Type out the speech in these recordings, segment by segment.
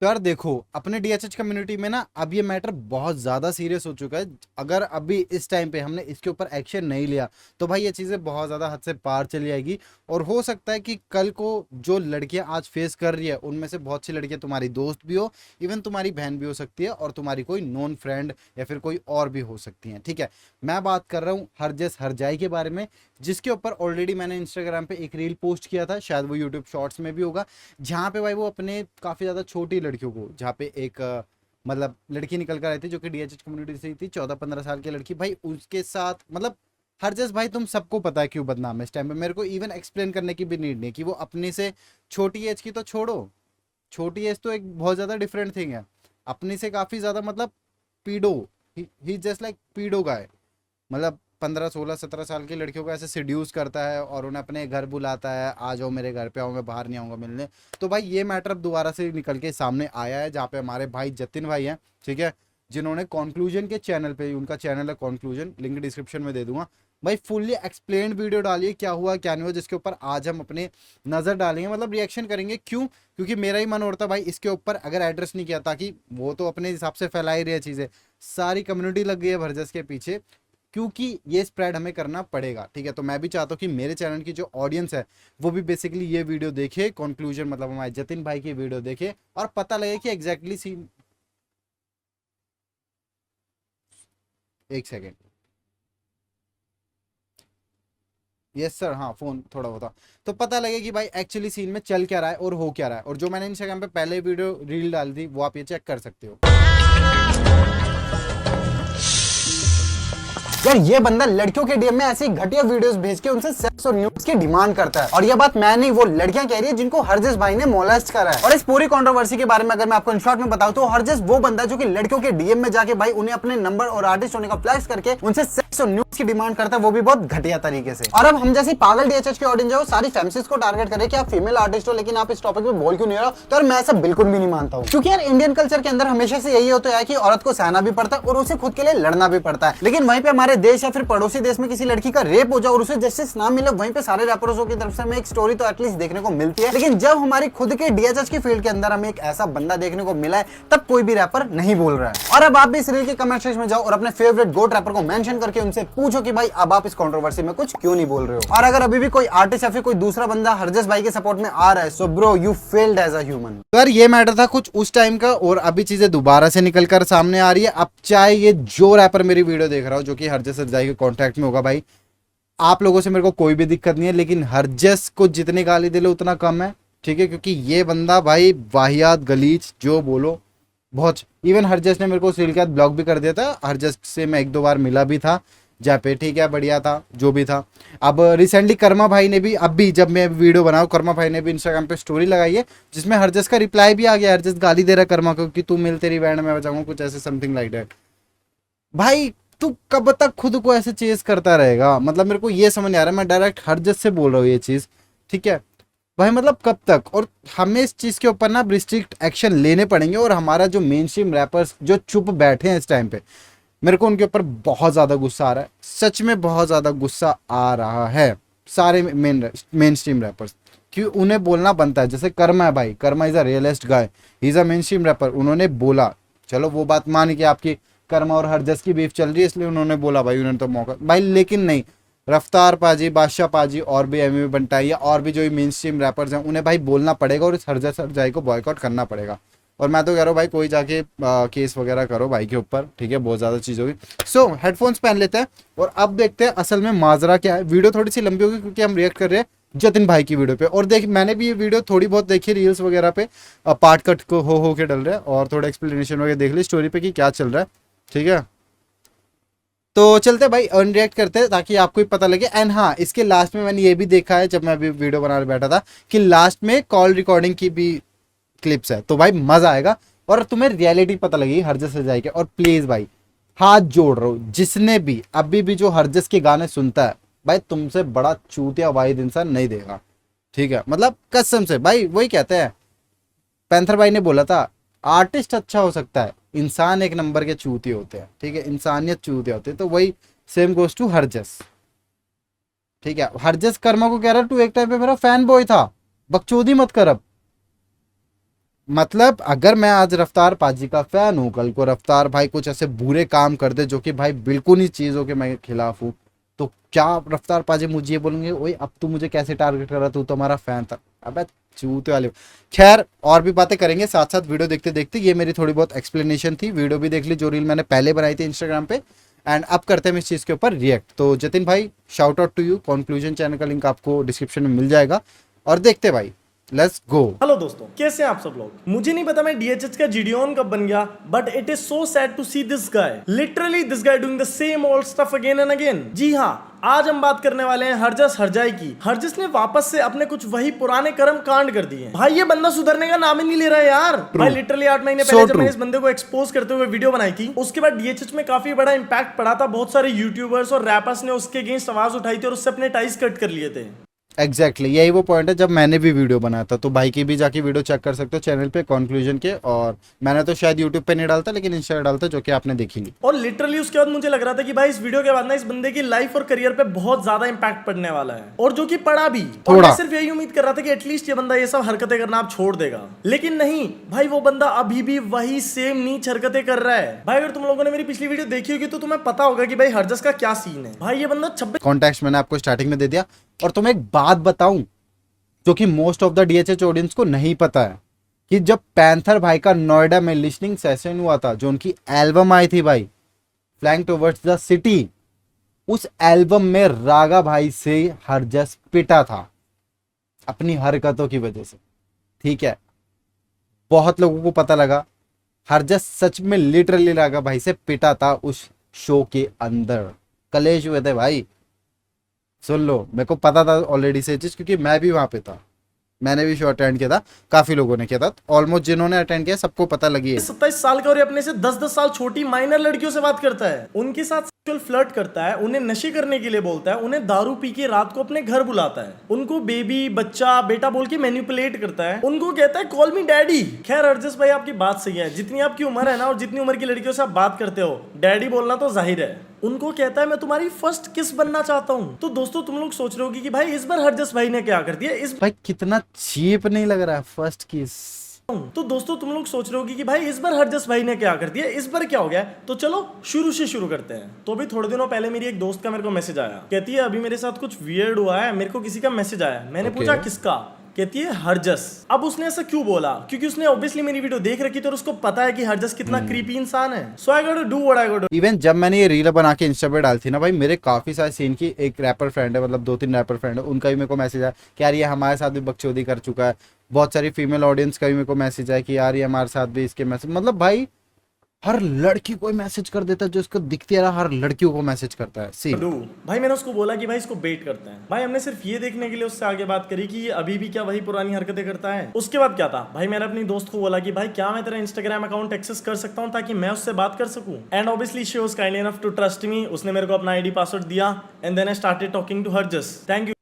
तो यार देखो, अपने डीएचएच कम्युनिटी में ना अब ये मैटर बहुत ज़्यादा सीरियस हो चुका है। अगर अभी इस टाइम पे हमने इसके ऊपर एक्शन नहीं लिया तो भाई ये चीज़ें बहुत ज़्यादा हद से पार चली जाएगी। और हो सकता है कि कल को जो लड़कियां आज फेस कर रही है उनमें से बहुत सी लड़कियां तुम्हारी दोस्त भी हो, इवन तुम्हारी बहन भी हो सकती है, और तुम्हारी कोई नॉन फ्रेंड या फिर कोई और भी हो सकती हैं। ठीक है, मैं बात कर रहा हूँ हरजस हरजाई के बारे में, जिसके ऊपर ऑलरेडी मैंने इंस्टाग्राम पे एक रील पोस्ट किया था, शायद वो यूट्यूब शॉर्ट्स में भी होगा, जहाँ पे भाई वो अपने काफ़ी ज़्यादा छोटी लड़कियों को, जहाँ पे एक मतलब लड़की निकल कर आई थी जो कि डीएचएच कम्युनिटी से ही थी, 14-15 साल की लड़की, भाई उसके साथ मतलब हर जस भाई तुम सबको पता है क्यों बदनाम है इस टाइम पे, मेरे को इवन एक्सप्लेन करने की भी नीड नहीं कि वो अपने से छोटी एज की तो छोड़ो, छोटी एज तो एक बहुत ज़्यादा डिफरेंट थिंग है, अपने से काफ़ी ज़्यादा मतलब पीडो, ही जस्ट लाइक पीडो गाय, मतलब 15-16-17 साल की लड़कियों को ऐसे सिड्यूस करता है और उन्हें अपने घर बुलाता है, आ जाओ मेरे घर पे आओ, मैं बाहर नहीं आऊँगा मिलने। तो भाई ये मैटर अब दोबारा से निकल के सामने आया है, जहाँ पे हमारे भाई जतिन भाई हैं, ठीक है, जिन्होंने कॉन्क्लूजन के चैनल पे, उनका चैनल है कॉन्क्लूजन, लिंक डिस्क्रिप्शन में दे दूंगा भाई, फुल्ली एक्सप्लेन्ड वीडियो डालिए क्या हुआ क्या नहीं हुआ, जिसके ऊपर आज हम अपने नज़र डालेंगे, मतलब रिएक्शन करेंगे। क्यों? क्योंकि मेरा ही मन होता भाई इसके ऊपर अगर एड्रेस नहीं किया, ताकि वो तो अपने हिसाब से फैला ही रही है चीज़ें, सारी कम्युनिटी लग गई है भरजस के पीछे, क्योंकि ये स्प्रेड हमें करना पड़ेगा। ठीक है, तो मैं भी चाहता हूँ कि मेरे चैनल की जो ऑडियंस है वो भी बेसिकली ये वीडियो देखे, कंक्लूजन मतलब हमारे जतिन भाई की वीडियो देखे, और पता लगे कि एग्जैक्टली सीन। एक सेकेंड। यस सर, हाँ फोन थोड़ा होता, तो पता लगे कि भाई एक्चुअली सीन में चल क्या रहा है और हो क्या रहा है। और जो मैंने इंस्टाग्राम पे पहले वीडियो रील डाली थी वो आप ये चेक कर सकते हो। यार ये बंदा लड़कियों के डीएम में ऐसी घटिया वीडियोस भेज के उनसे सेक्स और न्यूड्स की डिमांड करता है, और ये बात मैं नहीं, वो लड़कियां कह रही है जिनको हरजस भाई ने मोलेस्ट करा है। और इस पूरी कंट्रोवर्सी के बारे में अगर मैं आपको इन शॉर्ट में बताऊं तो हरजस वो बंदा जो कि लड़कियों के डीएम में जाके भाई उन्हें अपने नंबर और आर्टिस्ट होने का फ्लैक्स करके उनसे सेक्स और न्यूड्स की डिमांड करता है, वो भी बहुत घटिया तरीके से। और अब हम जैसी पागल डीएचएच की ऑडियंस जो सारी फेमिनिस्ट को टारगेट करे कि आप फीमेल आर्टिस्ट हो लेकिन आप इस टॉपिक पे बोल क्यों नहीं रहे हो, तो यार मैं ऐसा बिल्कुल भी नहीं मानता हूँ। क्योंकि यार इंडियन कल्चर के अंदर हमेशा से यही होता है कि औरत को सहना भी पड़ता है और उसे खुद के लिए लड़ना भी पड़ता है, लेकिन वहीं पे हमारे देश या फिर पड़ोसी देश में किसी लड़की का रेप हो जाए और उसे जस्टिस ना मिले, वहीं पे सारे रैपरों की तरफ से हमें एक स्टोरी तो एटलीस्ट देखने को मिलती है। लेकिन जब हमारी खुद के डीएचएच की फील्ड के अंदर हमें एक ऐसा बंदा देखने को मिला है, तब कोई भी रैपर नहीं बोल रहा है। और अब आप भी इस रील के कमेंट सेक्शन में जाओ और अपने फेवरेट गोट रैपर को मेंशन करके उनसे पूछो कि भाई अब आप इस कंट्रोवर्सी में कुछ क्यों नहीं बोल रहे हो। और अगर अभी भी कोई आर्टिस्ट या फिर कोई दूसरा बंदा हरजस भाई के सपोर्ट में आ रहा है, so bro you failed as a human. तो यार ये मैटर था कुछ उस टाइम का, और अभी चीजें दोबारा से निकल कर सामने आ रही है। अब चाहे ये जो रैपर मेरी वीडियो देख रहा हो जो कि हरजस हरजाई के कॉन्टेक्ट में होगा, भाई आप लोगों से मेरे को कोई भी दिक्कत नहीं है, लेकिन हरजस को जितनी गाली दे लो उतना कम है। ठीक है, क्योंकि ये बंदा भाई वाहियात गलीच जो बोलो बहुत, इवन हरजस ने मेरे को उस रील के बाद ब्लॉक भी कर दिया था। हरजस से मैं एक दो बार मिला भी था जहाँ पे, ठीक है, बढ़िया था जो भी था। अब रिसेंटली कर्मा भाई ने भी, अब भी जब मैं वीडियो बनाऊँ, कर्मा भाई ने भी इंस्टाग्राम पे स्टोरी लगाई है जिसमें हरजस का रिप्लाई भी आ गया। हरजस गाली दे रहा है कर्मा को कि तू मिल, तेरी बैंड में बचाऊंगा, कुछ ऐसे समथिंग लाइक दैट। भाई तू कब तक खुद को ऐसे चेज करता रहेगा, मतलब मेरे को ये समझ नहीं आ रहा है। मैं डायरेक्ट हरजत से बोल रहा हूँ ये चीज़, ठीक है भाई, मतलब कब तक। और हमें इस चीज़ के ऊपर ना रिस्ट्रिक्ट एक्शन लेने पड़ेंगे, और हमारा जो मेन स्ट्रीम रैपर्स जो चुप बैठे हैं इस टाइम पे, मेरे को उनके ऊपर बहुत ज़्यादा गुस्सा आ रहा है, सच में बहुत ज़्यादा गुस्सा आ रहा है। सारे मेन स्ट्रीम रैपर्स, कि उन्हें बोलना बनता है। जैसे कर्मा है भाई, Karma is a realist guy, he is a mainstream rapper, उन्होंने बोला, चलो वो बात मान के आपकी कर्मा और हरजस की बीफ चल रही है इसलिए उन्होंने बोला, भाई उन्होंने तो मौका भाई, लेकिन नहीं, रफ्तार पाजी, बादशाह पाजी और भी एमवी बंटाई या और भी जो मेन स्ट्रीम रैपर्स हैं उन्हें भाई बोलना पड़ेगा और इस हरजस हरजाई को बॉयकॉट करना पड़ेगा। और मैं तो कह रहा हूँ भाई कोई जाके केस वगैरह करो भाई के ऊपर, ठीक है, बहुत ज़्यादा चीज़ होगी। सो हेडफोन्स पहन लेते हैं और अब देखते हैं असल में माजरा क्या है। वीडियो थोड़ी सी लंबी होगी क्योंकि हम रिएक्ट कर रहे हैं जतिन भाई की वीडियो पे, और देख मैंने भी ये वीडियो थोड़ी बहुत देखी रील्स वगैरह पे, पार्ट कट को हो के डल रहा है, और थोड़ा एक्सप्लेनेशन वगैरह देख ली स्टोरी पे कि क्या चल रहा है। ठीक है, तो चलते भाई अनरिएक्ट करते हैं ताकि आपको भी पता लगे। एंड हाँ, इसके लास्ट में मैंने ये भी देखा है जब मैं अभी वीडियो बनाने बैठा था कि लास्ट में कॉल रिकॉर्डिंग की भी क्लिप्स है, तो भाई मजा आएगा और तुम्हें रियलिटी पता लगेगी हरजस से जाएगी। और प्लीज भाई हाथ जोड़ रहा हूँ, जिसने भी अभी भी जो हरजस के गाने सुनता है भाई, तुमसे बड़ा चूतिया वाहिद इंसान नहीं देगा। ठीक है, मतलब कसम से भाई, वही कहते हैं, पैंथर भाई ने बोला था आर्टिस्ट अच्छा हो सकता है, इंसान एक नंबर के चूतिए होते हैं। ठीक है, इंसानियत चूतिया होते हैं, तो वही सेम गोस टू हरजस। ठीक है, हरजस कर्मा को कह रहा है तू एक टाइम पे मेरा फैन बॉय था, बकचोदी मत कर अब। मतलब अगर मैं आज रफ्तार पाजी का फैन हूँ, कल को रफ्तार भाई कुछ ऐसे बुरे काम कर दे जो कि भाई बिल्कुल ही चीजों के मैं खिलाफ हूँ, तो क्या रफ्तार पाजी मुझे ये बोलेंगे ओए अब तू मुझे कैसे टारगेट कर रहा, तू तो हमारा फैन था। अबे चूते वाले। खैर और भी बातें करेंगे साथ साथ वीडियो देखते देखते। ये मेरी थोड़ी बहुत एक्सप्लेनेशन थी, वीडियो भी देख ली जो रील मैंने पहले बनाई थी इंस्टाग्राम पे, एंड अब करते हैं इस चीज के ऊपर रिएक्ट। तो जतिन भाई shout out to you, conclusion channel का लिंक आपको डिस्क्रिप्शन में मिल जाएगा, और देखते भाई लेट्स गो। हेलो दोस्तों, कैसे हैं आप सब लोग। मुझे नहीं पता मैं डीएचएच का जीडियोन कब बन गया, but it is so sad to see this guy, literally this guy doing the same old stuff again and again. जी हाँ, आज हम बात करने वाले हैं हरजस हरजाई की। हरजस ने वापस से अपने कुछ वही पुराने कर्म कांड कर दिए। भाई ये बंदा सुधरने का नाम ही नहीं ले रहा है यार। भाई लिटरली 8 महीने पहले जब मैंने इस बंदे को एक्सपोज करते हुए वीडियो बनाई थी, उसके बाद डीएचएच में काफी बड़ा इंपैक्ट पड़ा था। बहुत सारे यूट्यूबर्स और रैपर्स ने उसके अगेंस्ट आवाज उठाई थी और उससे अपने टाइज कट कर लिए थे। एग्जैक्टली यही वो पॉइंट है जब मैंने भी वीडियो बनाया था, तो भाई की भी जाके वीडियो चेक कर सकते हो चैनल पे कंक्लूजन के। और मैंने तो शायद यूट्यूब पे नहीं डालता, लेकिन इंस्टा पे डालता, जो कि आपने देखी ली। और लिटरली उसके बाद मुझे लग रहा था कि भाई इस वीडियो के बाद ना इस बंदे की लाइफ और करियर पे बहुत ज्यादा इंपैक्ट पड़ने वाला है, और जो कि पड़ा भी। और मैं सिर्फ यही उम्मीद कर रहा था कि एटलीस्ट ये बंदा ये सब हरकतें करना आप छोड़ देगा, लेकिन नहीं भाई, वो बंदा अभी भी वही सेम नीच हरकतें कर रहा है। भाई अगर तुम लोगों ने मेरी पिछली वीडियो देखी होगी तो तुम्हें पता होगा कि भाई हरजस का क्या सीन है। भाई ये बंदा 26 कॉन्टेक्स्ट मैंने आपको स्टार्टिंग में दे दिया। और तुम्हें एक बात बताऊं जो कि most of the DHH audience को नहीं पता है, कि जब पैंथर भाई का नोएडा में लिसनिंग सेशन हुआ था, जो उनकी एल्बम आई थी भाई फ्लैंक टुवर्ड्स द सिटी, उस एल्बम में रागा भाई से हरजस पिटा था अपनी हरकतों की वजह से। ठीक है, बहुत लोगों को पता लगा हरजस सच में लिटरली रागा भाई से पिटा था उस शो के अंदर। कलेश हुए थे भाई, सुन लो, मेरे को पता था ऑलरेडी से चीज, क्योंकि मैं भी वहां पे था, मैंने भी शो अटेंड किया था, काफी लोगों ने किया था, ऑलमोस्ट जिन्होंने अटेंड किया सबको पता लगी है। 27 साल का और ये अपने से 10-10 साल छोटी माइनर लड़कियों से बात करता है, उनके साथ सेक्सुअल फ्लर्ट करता है, उन्हें नशे करने के लिए बोलता है, उन्हें दारू पी के रात को अपने घर बुलाता है, उनको बेबी बच्चा बेटा बोल के मैनिपुलेट करता है, उनको कहता है कॉल मी डैडी। खैर हरजस भाई आपकी बात सही है, जितनी आपकी उम्र है ना और जितनी उम्र की लड़कियों से आप बात करते हो, डैडी बोलना तो जाहिर है। उनको कहता है मैं तुम्हारी फर्स्ट किस बनना चाहता हूँ। तो दोस्तों तुम लोग सोच रहे होगी कि भाई इस बार हरजस भाई ने क्या कर दिया, इस भाई कितना चीप नहीं लग रहा है फर्स्ट किस। तो दोस्तों तुम लोग सोच रहे होगी कि भाई इस बार हरजस भाई ने क्या कर दिया, इस बार क्या हो गया। तो चलो शुरू से शुरू करते हैं। तो अभी थोड़े दिनों पहले मेरी एक दोस्त का मेरे को मैसेज आया, कहती है अभी मेरे साथ कुछ वियर्ड हुआ है, मेरे को किसी का मैसेज आया। मैंने पूछा किसका, कहती है हरजस। अब उसने ऐसा क्यों बोला, क्योंकि उसने ऑब्वियसली मेरी वीडियो देख रखी थी और उसको पता है कि हरजस कितना क्रीपी इंसान है। So I got to do what I got to. Even जब मैंने ये रील बना के इंस्टा पे डाली थी ना भाई, मेरे काफी सारे सीन की, एक रैपर फ्रेंड है, मतलब 2-3 रैपर फ्रेंड है, उनका भी मेरे को मैसेज आया कि यार ये हमारे साथ भी बकचोदी कर चुका है। बहुत सारी फीमेल ऑडियंस का भी मेरे को मैसेज आया कि यार ये हमारे साथ भी इसके मैसेज, मतलब भाई हर लड़की को मैसेज कर देता है, जो इसको दिखती है हर लड़कियों को मैसेज करता है। सी भाई मैंने उसको बोला कि भाई इसको बेट करते हैं। भाई हमने सिर्फ ये देखने के लिए उससे आगे बात करी कि ये अभी भी क्या वही पुरानी हरकतें करता है। उसके बाद क्या था भाई, मैंने अपनी दोस्त को बोला कि भाई क्या मैं तेरा इंस्टाग्राम अकाउंट एक्सेस कर सकता हूँ ताकि मैं उससे बात कर सकूं। And obviously she was kind enough to trust me. उसने मेरे को अपना आईडी पासवर्ड दिया and then I started talking to Harjas. Thank you.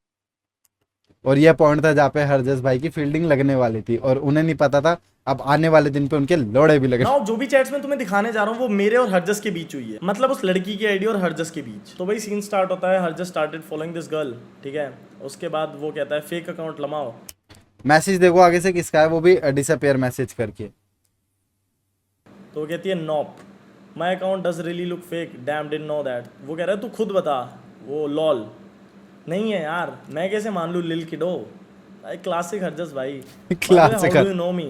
और यह पॉइंट था जहाँ पे हरजस भाई की फील्डिंग लगने वाली थी, और उन्हें नहीं पता था अब आने वाले दिन पे उनके लोड़े भी लगे। जो भी चैट्स में तुम्हें दिखाने जा रहा हूँ वो मेरे और हरजस के बीच हुई है, मतलब उस लड़की की आईडी और हरजस के बीच। तो भाई सीन स्टार्ट होता है, Harjas started following this girl, ठीक है। उसके बाद वो कहता है फेक अकाउंट लमाओ। मैसेज देखो आगे से किसका है, वो भी डिसअपीयर मैसेज करके। तो वो कहती है knob my account does really look fake, dam didn't know that. वो कह रहा है तू खुद बता। वो लॉल नहीं है यार, मैं कैसे मान लूँ लिल किडो। क्लासिक हरजस भाई, classic how do you know me.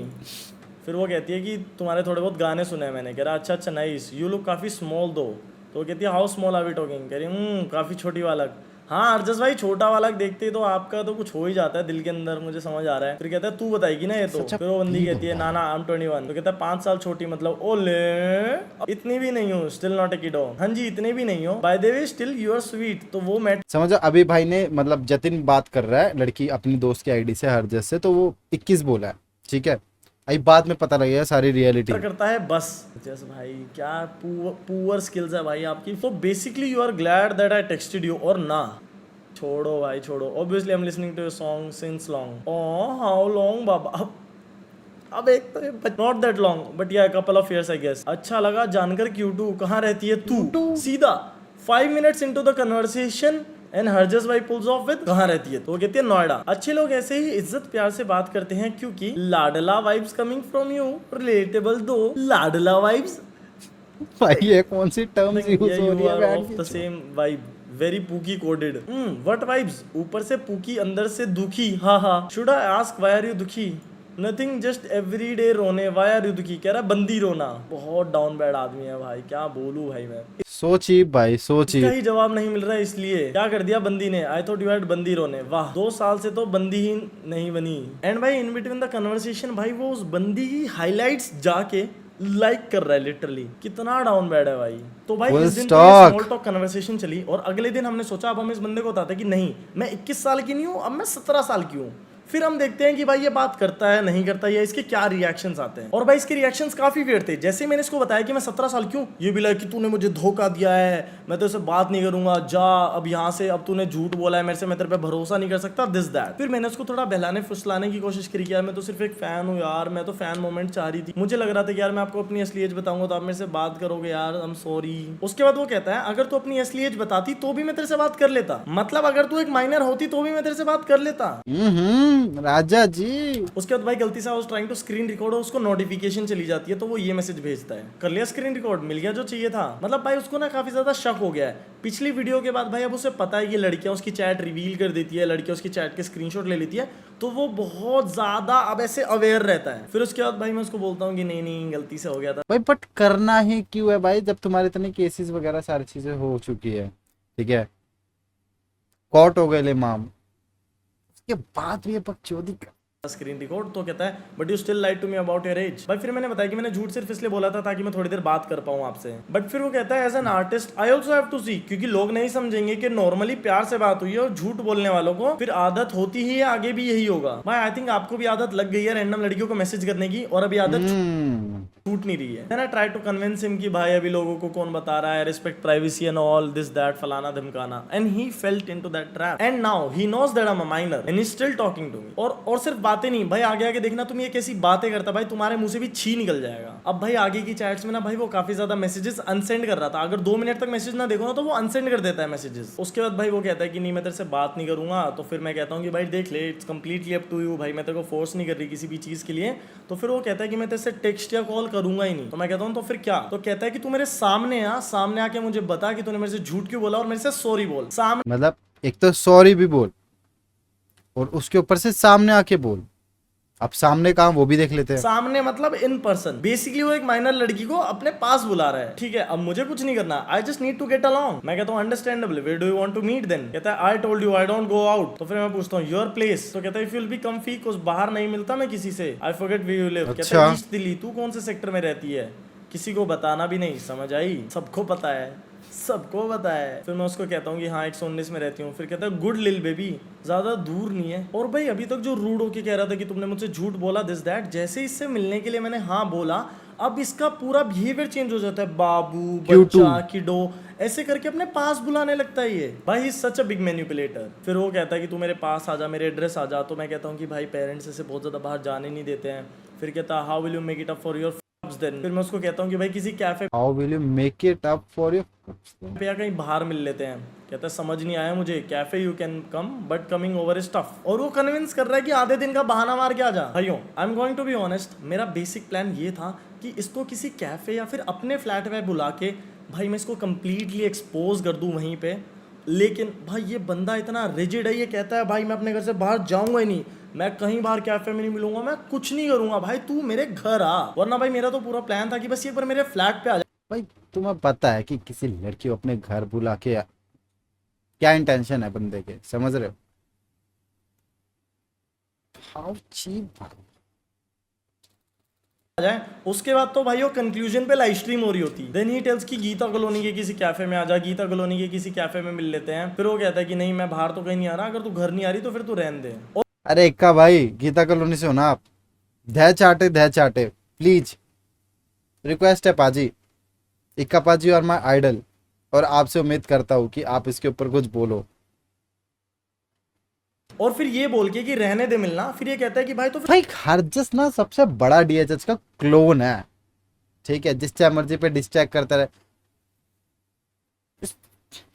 फिर वो कहती है कि तुम्हारे थोड़े बहुत गाने सुने हैं मैंने। कह रहा अच्छा अच्छा नाइस, यू लुक काफ़ी स्मॉल दो। तो वो कहती है how small are we talking. कह रही काफ़ी छोटी वालक। हाँ हरजस भाई छोटा वालक देखते ही तो आपका तो कुछ हो ही जाता है दिल के अंदर, मुझे समझ आ रहा है। फिर कहता है तू बताएगी ना ये तो। फिर वो बंदी कहती है ना ना आई एम 21। तो कहता है 5 साल छोटी, मतलब ओले इतनी भी नहीं हूँ, स्टिल नॉट ए किड। हाँ जी इतने भी नहीं हो, by the way still you are sweet. तो वो मैट समझो अभी भाई ने, मतलब जतिन बात कर रहा है लड़की अपनी दोस्त की आईडी से हरजस से, तो वो 21 बोला है, ठीक है। अभी बाद में पता लगेगा सारी रियलिटी करता है बस। जस भाई क्या पुअर स्किल्स है भाई आपकी। तो basically you are glad that I texted you और ना। छोड़ो भाई छोड़ो, obviously I am listening to your song since long. Oh how long बाबा। अब एक तो not that long but yeah couple of years I guess. अच्छा लगा जानकर क्यू2 कहाँ रहती है तू। सीधा 5 minutes into the conversation and Harjas भाई पुल्स ऑफ विद कहाँ रहती है, तो वो कहती है नोएडा। अच्छे लोग ऐसे ही इज्जत प्यार से बात करते हैं क्योंकि लाडला vibes coming from you, relatable दो लाडला वाइब्स। भाई ये कौन सी टर्म्स यूज हो रही है of the same vibe, very pookie coded. What vibes, ऊपर से पूकी अंदर से दुखी, हाँ हाँ। Should I ask why are you दुखी, नथिंग जस्ट एवरीडे रोने, व्हाई आर यू दुखी, कह रहा है बंदी रोना। बहुत डाउन बैड आदमी है भाई, क्या बोलूं भाई मैं। सोची भाई सोची। इसका ही जवाब नहीं मिल रहा है, इसलिए क्या कर दिया बंदी ने, आई थॉट यू हैड बंदी रोने। वाह 2 साल से तो बंदी ही नहीं बनी। एंड भाई इन बिटवीन द कन्वर्सेशन भाई वो उस बंदी की हाइलाइट्स जाके लाइक कर रहा है लिटरली। कितना डाउन बैड है भाई। तो भाई इस दिन स्मॉल टॉक कन्वर्सेशन चली और अगले दिन हमने सोचा अब हम इस बंदे को बताते कि नहीं मैं 21 साल की नहीं हूँ, अब मैं 17 साल की हूँ। फिर हम देखते हैं कि भाई ये बात करता है नहीं करता है, या इसके क्या रिएक्शंस आते हैं। और भाई इसके रिएक्शंस काफी वेयर थे। जैसे मैंने इसको बताया कि मैं 17 साल क्यों, ये भी लगा कि तूने मुझे धोखा दिया है, मैं तो इससे बात नहीं करूंगा, जा अब यहाँ से, अब तूने झूठ बोला है मेरे से, मैं तेरे पे भरोसा नहीं कर सकता, दिस दैट। फिर मैंने उसको थोड़ा बहलाने फुसलाने की कोशिश करी कि यार मैं तो सिर्फ एक फैन हूँ यार, मैं तो फैन मोमेंट चाह रही थी, मुझे लग रहा था कि यार मैं आपको अपनी असली एज बताऊंगा तो आप मेरे से बात करोगे यार, आई एम सॉरी। उसके बाद वो कहता है अगर तू अपनी असली एज बताती तो भी मैं तेरे से बात कर लेता, मतलब अगर तू एक माइनर होती तो भी मैं तेरे से बात कर लेता। राजा जी। उसके बाद भाई गलती से I was trying to screen record और उसको नोटिफिकेशन चली जाती है, तो वो ये मैसेज भेजता है, कर लिया स्क्रीन रिकॉर्ड, मिल गया जो चाहिए था। मतलब भाई उसको ना काफी ज्यादा शक हो गया है पिछली वीडियो के बाद। भाई अब उसे पता है कि लड़कियां उसकी चैट रिवील कर देती है, लड़कियां उसकी चैट के स्क्रीनशॉट ले लेती है, तो वो बहुत ज्यादा अब ऐसे अवेयर रहता है। फिर उसके बाद भाई मैं उसको बोलता हूँ कि नहीं नहीं गलती से हो गया था भाई बट करना ही क्यों है भाई, जब तुम्हारे इतने केसेस वगैरह सारी चीजें हो चुकी है, ठीक है, कॉट हो गए ले माम, उसके बाद भी ये बकचोदी स्क्रीन रिकॉर्ड। तो कहता है but you still lied to me about your age. भाई फिर मैंने बताया कि मैंने झूठ सिर्फ इसलिए बोला था ताकि मैं थोड़ी देर बात कर पाऊं आपसे। बट फिर वो कहता है as an artist I also have to see, क्योंकि लोग नहीं समझेंगे कि नॉर्मली प्यार से बात हुई है और झूठ बोलने वालों को फिर आदत होती ही है, आगे भी यही होगा। भाई आई थिंक आपको भी आदत लग गई है रैंडम लड़कियों को मैसेज करने की, और अभी आदत छूट नहीं रही है। Then I tried to convince him कि भाई अभी लोगों को कौन बता रहा है, respect privacy and all this that फलाना धमकाना, and he fell into that trap and now he knows that I'm a minor and he's still talking to me। और सिर्फ बातें नहीं भाई, आगे आगे देखना तुम ये कैसी बातें करता भाई, तुम्हारे मुंह से भी छी निकल जाएगा। अब भाई आगे की चैट्स में ना भाई वो काफी ज्यादा मैसेजेस अनसेंड कर रहा था, अगर 2 मिनट तक मैसेज ना देखो ना तो वो अनसेंड कर देता है मैसेजेस। उसके बाद भाई वो कहता है कि नहीं मैं तेरे से बात नहीं करूंगा, तो फिर मैं कहता हूँ कि भाई देख ले it's completely up to you, भाई मैं तेरे को फोर्स नहीं कर रही किसी भी चीज के लिए। तो फिर वो कहता है कि मैं तेरे से टेक्स्ट या कॉल करूंगा ही नहीं। तो मैं कहता हूँ तो फिर क्या, तो कहता है कि तू मेरे सामने आ, सामने आके मुझे बता कि तूने मेरे से झूठ क्यों बोला और मेरे से सॉरी बोल। सामने मतलब एक तो सॉरी भी बोल और उसके ऊपर से सामने आके बोल। अब सामने कहाँ वो भी देख लेते हैं। सामने मतलब इन पर्सन। बेसिकली वो एक माइनर लड़की को अपने पास बुला रहा है, ठीक है, अब मुझे कुछ नहीं करना, I just need to get along. मैं कहता हूँ understandable, where do you want to meet then. कहता है I told you I don't go out. तो फिर मैं पूछता हूँ योर प्लेस। तो कहता है if you will be comfy, कुछ बाहर नहीं मिलता मैं किसी से, I forget where you live. कहता है ईस्ट दिल्ली। तू कौन से सेक्टर में रहती है, किसी को बताना भी नहीं, समझ आई, सबको पता है, सबको पता है। फिर मैं उसको कहता हूँ कि हाँ 119 में रहती हूँ। फिर कहता है गुड लिल बेबी, ज्यादा दूर नहीं है। और भाई अभी तक जो रूड होके कह रहा था कि तुमने मुझसे झूठ बोला दिस दैट, जैसे इससे मिलने के लिए मैंने हाँ बोला, अब इसका पूरा बिहेवियर चेंज हो जाता है, बाबू बच्चा किडो ऐसे करके अपने पास बुलाने लगता है ये। भाई ही सच अ बिग मैनिपुलेटर। फिर वो कहता है कि तू मेरे पास आ जा, मेरे एड्रेस आ जा। तो मैं कहता हूँ कि भाई पेरेंट्स ऐसे बहुत ज्यादा बाहर जाने नहीं देते हैं। फिर कहता है how will you make it up for your then. फिर मैं उसको कहता हूँ कि भाई किसी cafe how will you make it up for your, या कहीं बाहर मिल लेते हैं। कहता है समझ नहीं आया मुझे, cafe you can come but coming over is tough. और वो कन्विंस कर रहा है कि आधे दिन का बहाना मार के आ जा। भाइयों I am going to be honest, मेरा बेसिक प्लान ये था कि इसको किसी कैफे या फिर अपने फ्लैट में बुला के भाई मैं इसको कंप्लीटली एक्सपोज कर दूं वहीं पे। लेकिन भाई ये बंदा इतना रिजिड है, ये कहता है भाई मैं अपने घर से बाहर जाऊंगा ही नहीं, मैं कहीं बाहर कैफे में नहीं मिलूंगा, मैं कुछ नहीं करूंगा, भाई तू मेरे घर आ। वरना भाई मेरा तो पूरा प्लान था कि बस ये पर मेरे फ्लैट पे आ जा। भाई तुम्हें पता है कि किसी लड़की को अपने घर बुला के क्या इंटेंशन है बंदे के, समझ रहे हो? हाउ चीप जाए। उसके बाद तो भाई वो कंक्लूजन पे लाइव स्ट्रीम हो रही होती। देन ही टेल्स कि गीता कॉलोनी के किसी कैफे में आ जा, गीता कॉलोनी के किसी कैफे में मिल लेते हैं। फिर वो कहता है कि नहीं मैं बाहर तो कहीं नहीं आ रहा, अगर तू घर नहीं आ रही तो फिर तू रहने दे। अरे इक्का भाई गीता कॉलोनी से हो ना आप, दह चाटे प्लीज, रिक्वेस्ट है पाजी, इक्का पाजी और माय आइडल, और आपसे उम्मीद करता हूँ कि आप इसके ऊपर कुछ बोलो। और फिर ये बोल के कि रहने दे मिलना, फिर ये कहता है कि भाई तो भाई हरजस ना सबसे बड़ा डीएचएच का क्लोन है, ठीक है, जिस चाहे मर्जी पे डिस्ट्रैक्ट करता रहे।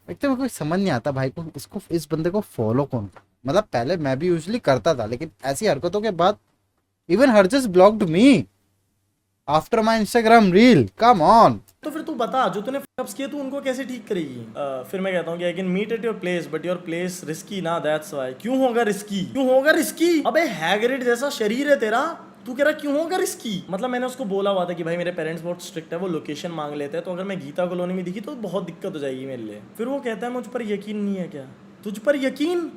एक तो मेरे को समझ नहीं आता भाई को, इसको इस बंदे को फॉलो कौन, मतलब पहले मैं भी यूजली करता था, लेकिन ऐसी हरकतों के बाद even her just blocked me after my Instagram reel, come on. तो फिर तू बता, जो तूने फक्स किए तू उनको कैसे ठीक करेगी? फिर मैं कहता हूँ कि I can meet at your place but your place risky ना, दैट्स व्हाई। क्यों होगा रिस्की? क्यों होगा रिस्की? अबे हैग्रिड जैसा शरीर है तेरा, तू कह रहा क्यों होगा रिस्की? मतलब मैंने उसको बोला हुआ था कि भाई मेरे पेरेंट्स बहुत स्ट्रिक्ट है, वो लोकेशन मांग लेते हैं, तो अगर मैं गीता कॉलोनी में दिखी तो बहुत दिक्कत हो जाएगी मेरे लिए। फिर वो कहता है मुझ पर यकीन नहीं है क्या? तुझ पर यकीन?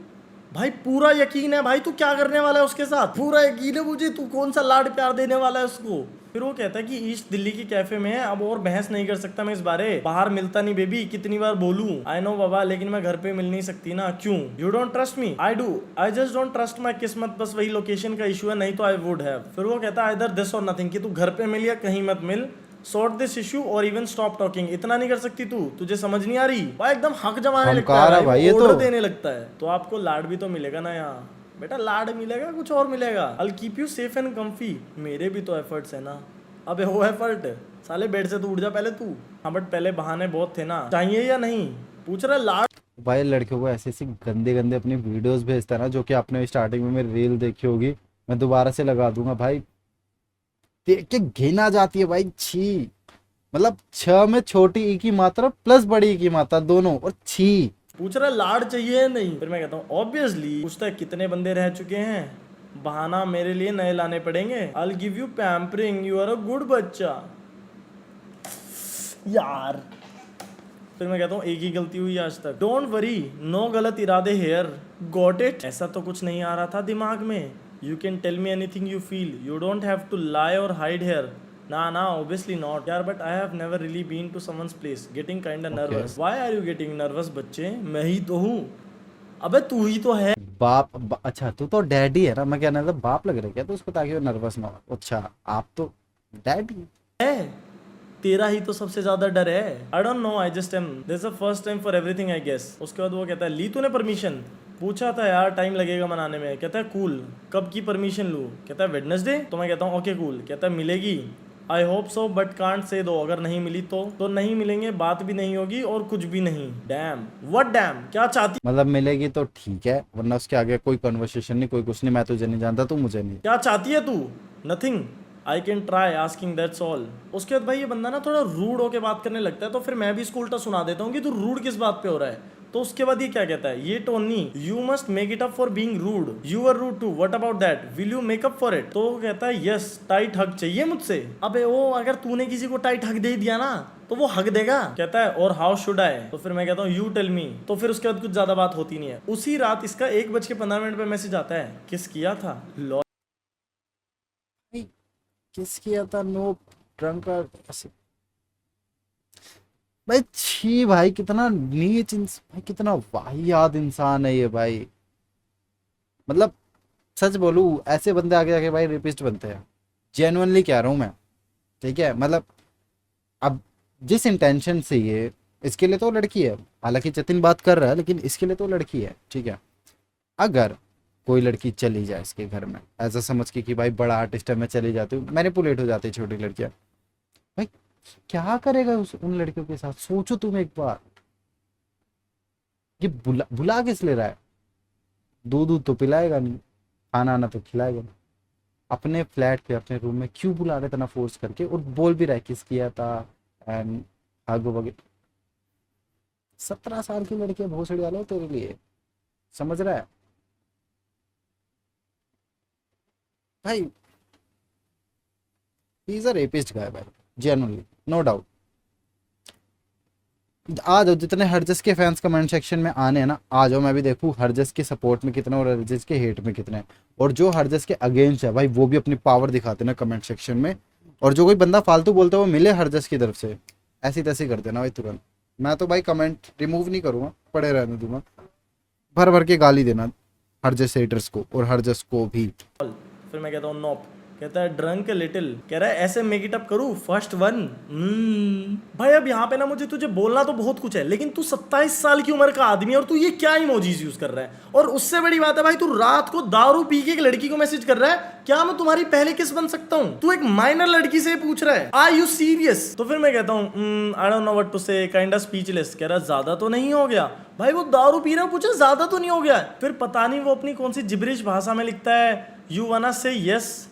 भाई पूरा यकीन है भाई, तू क्या करने वाला है उसके साथ? पूरा यकीन है मुझे, तू कौन सा लाड प्यार देने वाला है उसको? फिर वो कहता है कि ईस्ट दिल्ली की कैफे में है, अब और बहस नहीं कर सकता मैं इस बारे, बाहर मिलता नहीं बेबी, कितनी बार बोलूं? आई नो बाबा, लेकिन मैं घर पे मिल नहीं सकती ना। क्यों? You don't trust me? I do, I just don't trust माई किस्मत, बस वही लोकेशन का इशू है, नहीं तो आई वुड हैव। फिर वो कहता है इधर दिस और नथिंग, कि तू घर पे मिल या कहीं मत मिल, सॉर्ट दिस इशू और इवन स्टॉप टॉकिंग। इतना नहीं कर सकती तू? तुझे समझ नहीं आ रही? भाई एकदम हक जमाने लगता हंकार है है भाई ये ऑर्डर तो। देने लगता है। तो आपको लाड भी तो मिलेगा ना यहाँ बेटा, लाड मिलेगा, कुछ और मिलेगा। I'll keep you safe and comfy। मेरे भी तो एफर्ट्स है ना। अबे हो एफर्ट, साले बेड से तो उठ जा पहले तू। हाँ बट पहले बहाने बहुत थे ना, चाहिए या नहीं? पूछ रहा लाड। भाई लड़कियों को ऐसे ऐसे गंदे गंदे अपनी वीडियोस भेजता है ना, जो कि आपने स्टार्टिंग में मेरी रील देखी होगी, मैं दोबारा से लगा दूंगा भाई, देख के घिन आ जाती है भाई, छी। मतलब 6 में छोटी ई की मात्रा प्लस बड़ी ई की मात्रा दोनों, और छी। पूछ रहा लाड चाहिए या नहीं? फिर मैं कहता हूँ ऑब्वियसली। पूछता है कितने बंदे रह चुके हैं, बहाना मेरे लिए नए लाने पड़ेंगे। I'll give you pampering, you are a good बच्चा। यार फिर मैं कहता हूँ एक ही गलती हुई आज तक। डोंट वरी, नो गलत इरादे हेयर, गॉट इट? ऐसा तो कुछ नहीं आ रहा था दिमाग में। You can tell me anything you feel, you don't have to lie और हाइड हेयर। ना ना ऑब्वियसली नॉट यार, but I have never really been to someone's place, getting kinda nervous. Why are you getting nervous बच्चे? मैं ही तो हूँ। अबे तू ही तो है। अच्छा तू तो डैडी है ना, मैं कहना था बाप लग रहा है क्या तो उसको, ताकि वो नर्वस ना हो। अच्छा आप तो डैडी है, तेरा ही तो सबसे ज्यादा डर है। I don't know, I just am, this is the first time for everything I guess. उसके बाद वो कहता है ली तूने परमिशन? पूछा था यार टाइम लगेगा मनाने में। कहता है कूल, कब की परमिशन लूँ? कहता है वेडनेसडे। तो मैं कहता हूँ ओके कूल। कहता है मिलेगी? I hope so but can't say दो, अगर नहीं मिली तो नहीं मिलेंगे, बात भी नहीं होगी और कुछ भी नहीं। Dam, what dam? क्या चाहती? मतलब मिलेगी तो ठीक है, वरना उसके आगे कोई कन्वर्सेशन नहीं, कोई कुछ नहीं, मैं तुझे नहीं जानता, तू मुझे नहीं। क्या चाहती है तू? Nothing, I can try asking, that's all. उसके बाद भाई ये बंदा ना थोड़ा रूड होके बात करने लगता है, तो फिर मैं भी इसको उल्टा सुना देता हूँ कि तू रूड किस बात पे हो रहा है। तो उसके बाद ये क्या कहता है, ये Tony, you must make it up for being rude, you are rude too, what about that, will you make up for it? तो वो कहता है यस, टाइट हग चाहिए मुझसे। अबे वो अगर तूने किसी को टाइट हग दे दिया ना तो वो हग देगा। कहता है और हाउ शुड आई? तो फिर मैं कहता हूँ यू टेल मी। तो फिर उसके बाद कुछ ज्यादा बात होती नहीं है। उसी रात इसका 1:15 पे मैसेज आता है, किस किया था? किस किया था? नो ड्रंक ऐसे। भाई छी भाई, कितना नीच भाई, कितना वाहियात इंसान है ये भाई। मतलब सच बोलूं, ऐसे बंदे आगे जाके भाई रेपिस्ट बनते हैं, जेन्युइनली कह रहा हूं मैं, ठीक है। मतलब अब जिस इंटेंशन से ये, इसके लिए तो लड़की है, हालांकि जतिन बात कर रहा है, लेकिन इसके लिए तो लड़की है, ठीक है। अगर कोई लड़की चली जाए इसके घर में, ऐसा समझ के कि भाई बड़ा आर्टिस्ट है, मैं चली जाती हूँ, मैनिपुलेट हो जाती है छोटी लड़कियां, भाई क्या करेगा उन लड़कियों के साथ? सोचो तुम एक बार, ये बुला किस ले रहा है? दूध तो पिलाएगा नहीं, खाना आना तो खिलाएगा नहीं। अपने फ्लैट पे अपने रूम में क्यों बुला रहे, इतना फोर्स करके, और बोल भी रहा है किस किया था एंड आगो वगैरह। 17 साल की लड़की भोसड़ी वाला तेरे लिए, समझ रहा है भाई? ही इज अ रेपिस्ट गाय भाई, जेन्युइनली, नो डाउट। आ जाओ, जितने हरजस के फैंस कमेंट सेक्शन में आने हैं ना, आ जाओ, मैं भी देखूं हरजस के सपोर्ट में कितने और हरजस के हेट में कितने, और जो हरजस के अगेंस्ट है भाई वो भी अपनी पावर दिखाते ना कमेंट सेक्शन में। और जो कोई बंदा फालतू बोलता है वो मिले हरजस की तरफ से, ऐसी तैसी कर देना भाई तुरंत। मैं तो भाई कमेंट रिमूव नहीं करूंगा, पड़े रहने दूंगा, भर भर के गाली देना हरजस हेटर्स को और हरजस को भी। फिर मैं कहता हूँ नॉप, कहता है ड्रंक लिटिल, कह रहा है ऐसे मेक इट अप करूं फर्स्ट वन। भाई अब यहाँ पे ना मुझे तुझे बोलना तो बहुत कुछ है, लेकिन तू 27 साल की उम्र का आदमी है और तू ये क्या इमोजीज यूज कर रहा है। और उससे बड़ी बात है भाई, तू रात को दारू पी के एक लड़की को मैसेज कर रहा है, क्या मैं तुम्हारी पहले किस बन सकता हूँ? तू एक माइनर लड़की से पूछ रहा है, आर यू सीरियस? तो फिर मैं कहता हूँ I don't know what to say, kind of speechless. कह रहा ज्यादा तो नहीं हो गया? भाई वो दारू पी रहा है, पूछे ज्यादा तो नहीं हो गया? फिर पता नहीं वो अपनी कौन सी जिब्रिश भाषा में लिखता है, यू वाना से यस,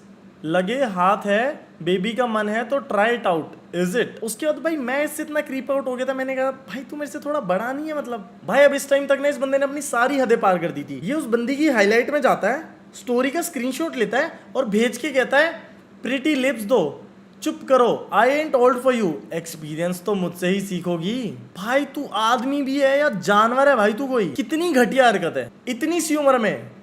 लगे हाथ है, बेबी का मन है तो try it out, is it? उसके बाद भाई मैं इससे इतना क्रीप आउट हो गया था, मैंने कहा भाई तू मेरे से थोड़ा बड़ा नहीं है मतलब? भाई अब इस टाइम तक ना इस बंदे ने अपनी सारी हदें पार कर दी थी। ये उस बंदी की हाईलाइट में जाता है, स्टोरी का स्क्रीनशॉट लेता है और भेज के कहता है प्रीटी लिप्स दो, चुप करो, आई ain't old for you, experience तो मुझसे ही सीखोगी। भाई तू आदमी भी है या जानवर है भाई? तू कोई कितनी घटिया हरकत है इतनी सी उम्र में।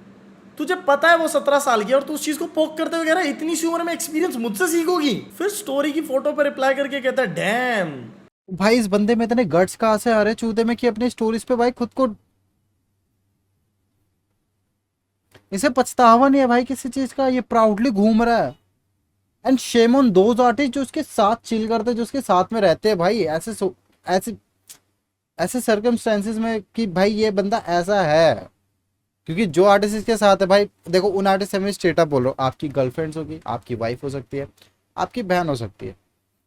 तुझे पता है वो 17 साल की है और तू उस चीज को पोक करते हुए कह रहा है इतनी सी उम्र में एक्सपीरियंस मुझसे सीखोगी। फिर स्टोरी की फोटो पर रिप्लाई करके कहता है डैम। भाई इस बंदे में इतने गट्स कहाँ से आ रहे चूते में कि अपनी स्टोरीज पे भाई खुद को, इसे पछतावा नहीं है भाई किसी चीज का, ये प्राउडली घूम रहा है। And shame on those artist जो उसके साथ चिल करते हैं, जो उसके साथ में रहते हैं भाई ऐसे ऐसे सर्कमस्टेंसेस में कि भाई ये बंदा ऐसा है। क्योंकि जो आर्टिस्ट इसके साथ है भाई, देखो उन आर्टिस्ट से मैं स्ट्रेट अप बोल रहा हूँ, आपकी गर्लफ्रेंड्स होगी, आपकी वाइफ हो सकती है, आपकी बहन हो सकती है,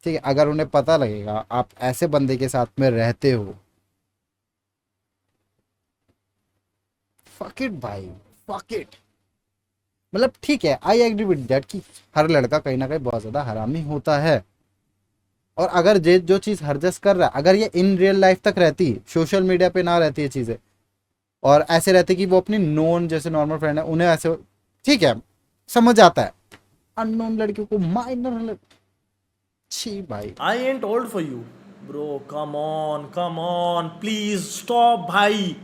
ठीक है, अगर उन्हें पता लगेगा आप ऐसे बंदे के साथ में रहते हो, फक इट भाई, फक इट। मतलब ठीक है, आई एग्री विद दैट कि हर लड़का कहीं ना कहीं बहुत ज्यादा हरामी होता है। और अगर जो चीज हरजस कर रहा है, अगर ये इन रियल लाइफ तक रहती, सोशल मीडिया पे ना रहती है चीजें, और ऐसे रहते कि वो अपनी नोन जैसे नॉर्मल फ्रेंड है उन्हें ऐसे, ठीक है समझ आता है, अननोन लड़कियों को माइनर, छी भाई। I ain't old for you bro, come on please stop भाई,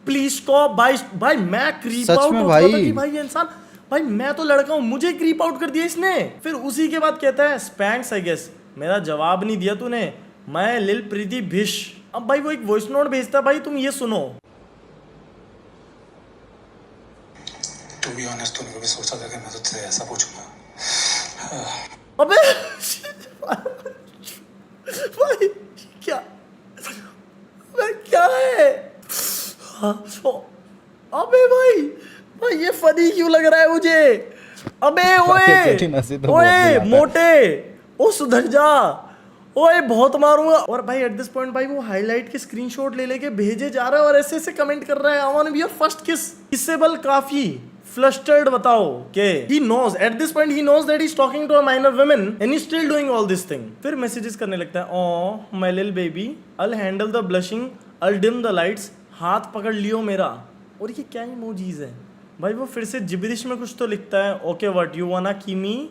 प्लीज स्टॉप भाई। भाई मैं क्रीप सच आउट में हो भाई। चुका था कि भाई ये इंसान, भाई मैं तो लड़का हूं, मुझे क्रीप आउट कर दिया इसने। फिर उसी के बाद कहता है स्पैंक्स आई गेस, मेरा जवाब नहीं दिया तूने, मैं लिल प्रीति भिश। अब भाई वो एक वॉइस नोट भेजता है, भाई तुम ये सुनो। टू बी ऑनेस्ट, तूने कभी सोचा था कि मैं तुझसे ऐसा पूछूंगा? अबे भाई क्या, अबे क्या है? अबे भाई ये फनी क्यों लग रहा है मुझे? अबे ओए मोटे, ओ सुधर जा, ओए बहुत मारूंगा। और भाई एट दिस पॉइंट भाई वो हाईलाइट के स्क्रीनशॉट ले लेके भेजे जा रहा है और ऐसे ऐसे कमेंट कर रहा है, I want to be your first kiss, इससे बल काफी फ्लस्टर्ड बताओ के he knows at this point, he knows that he's talking to a minor woman and he's still doing all this thing। फिर मैसेजेस करने लगता है, oh my little baby, I'll handle the blushing, I'll dim the lights, हाथ पकड़ लियो मेरा। और ये क्या इमोजीज है भाई? वो फिर से जिब्रिश में कुछ तो लिखता है, okay what you wanna key me,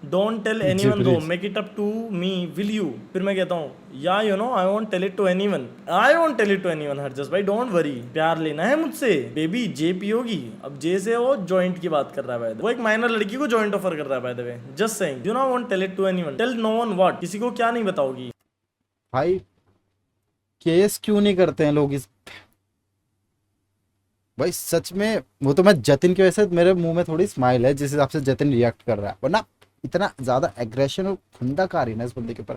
don't tell anyone though, make it up to me, will you? फिर मैं कहता हूँ या you know I won't tell it to anyone, I won't tell it to anyone Harjas भाई, don't worry. प्यार लेना है मुझसे बेबी, जे पियोगी? अब जे से वो जॉइंट की बात कर रहा है, वो एक माइनर लड़की को जॉइंट ऑफर कर रहा है by the way, just saying, you know I won't tell it to anyone, tell no one what, किसी को क्या नहीं बताओगी? भाई केस क्यों नहीं करते हैं लोग इस, भाई सच में वो तो मैं जतिन की वजह से मेरे मुंह में थोड़ी स्माइल है जिस हिसाब से जतिन रिएक्ट कर रहा है, वरना इतना ज्यादा एग्रेशन और खुंदाकारी ना इस बंदे के ऊपर,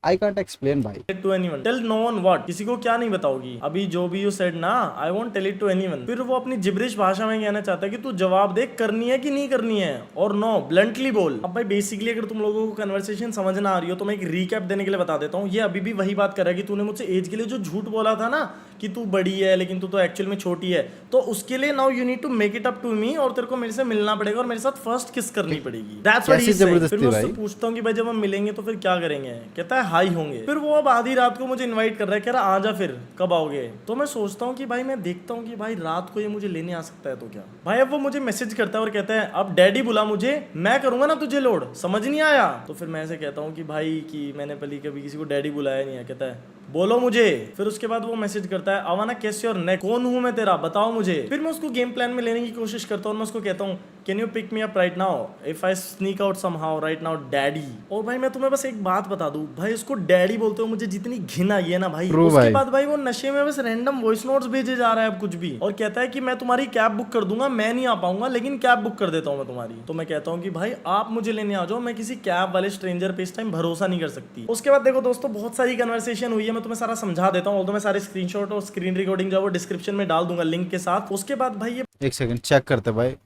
आई कांट एक्सप्लेन भाई। To anyone, tell no one what, किसी को क्या नहीं बताओगी? अभी जो भी यू सेड ना, I won't tell it to anyone. फिर वो अपनी जिब्रिश भाषा में कहना चाहता है कि तू जवाब दे, करनी है कि नहीं करनी है, और नो ब्लंटली बोल। अब भाई बेसिकली अगर तुम लोगों को कन्वर्सेशन समझ ना आ रही हो तो मैं एक रीकैप देने के लिए बता देता हूँ। ये अभी भी वही बात कर रहा है कि तूने मुझसे एज के लिए जो झूठ बोला था ना कि तू बड़ी है लेकिन तू तो एक्चुअल में छोटी है, तो उसके लिए now you need to make it up to me, और तेरे को मेरे से मिलना पड़ेगा और मेरे साथ फर्स्ट किस करनी पड़ेगी। That's what he is saying. फिर मैं उससे पूछता हूँ कि भाई जब हम मिलेंगे तो फिर क्या करेंगे? कहता है हाई होंगे। फिर वो अब आधी रात को मुझे इनवाइट कर रहा है, कह रहा आजा फिर कब आओगे? तो मैं सोचता हूँ कि भाई मैं देखता हूँ कि भाई रात को ये मुझे लेने आ सकता है तो क्या। भाई अब वो मुझे मैसेज करता है और कहता है अब डैडी बुला मुझे, मैं करूंगा ना तुझे लोड, समझ नहीं आया? तो फिर मैं ऐसे कहता हूँ कि भाई कि मैंने पहले कभी किसी को डैडी बुलाया नहीं है। कहता है बोलो मुझे। फिर उसके बाद वो मैसेज करता है अवाना कैसे और नेक, कौन हूं मैं तेरा, बताओ मुझे। फिर मैं उसको गेम प्लान में लेने की कोशिश करता हूँ और मैं उसको कहता हूँ can you pick me up right now if I sneak out somehow right now daddy. और भाई मैं तुम्हें बस एक बात बता दूं भाई, उसको डैडी बोलते हो मुझे जितनी घिन आई है ना भाई, True उसके भाई। बाद भाई वो नशे में बस रैंडम वॉइस नोट्स भेजे जा रहा है अब कुछ भी, और कहता है कि मैं तुम्हारी कैब बुक कर दूंगा, मैं नहीं आ पाऊंगा लेकिन कैब बुक कर देता हूँ मैं तुम्हारी। तो मैं कहता हूँ कि भाई आप मुझे लेने आ जाओ, मैं किसी कैब वाले स्ट्रेंजर पे इस टाइम भरोसा नहीं कर सकती। उसके बाद देखो दोस्तों बहुत सारी कन्वर्सेशन हुई है, मैं तुम्हें सारा समझा देता हूँ, मैं सारे स्क्रीनशॉट और स्क्रीन रिकॉर्डिंग जो है वो डिस्क्रिप्शन में डाल दूंगा लिंक के साथ। उसके बाद भाई ये एक सेकंड चेक करते भाई।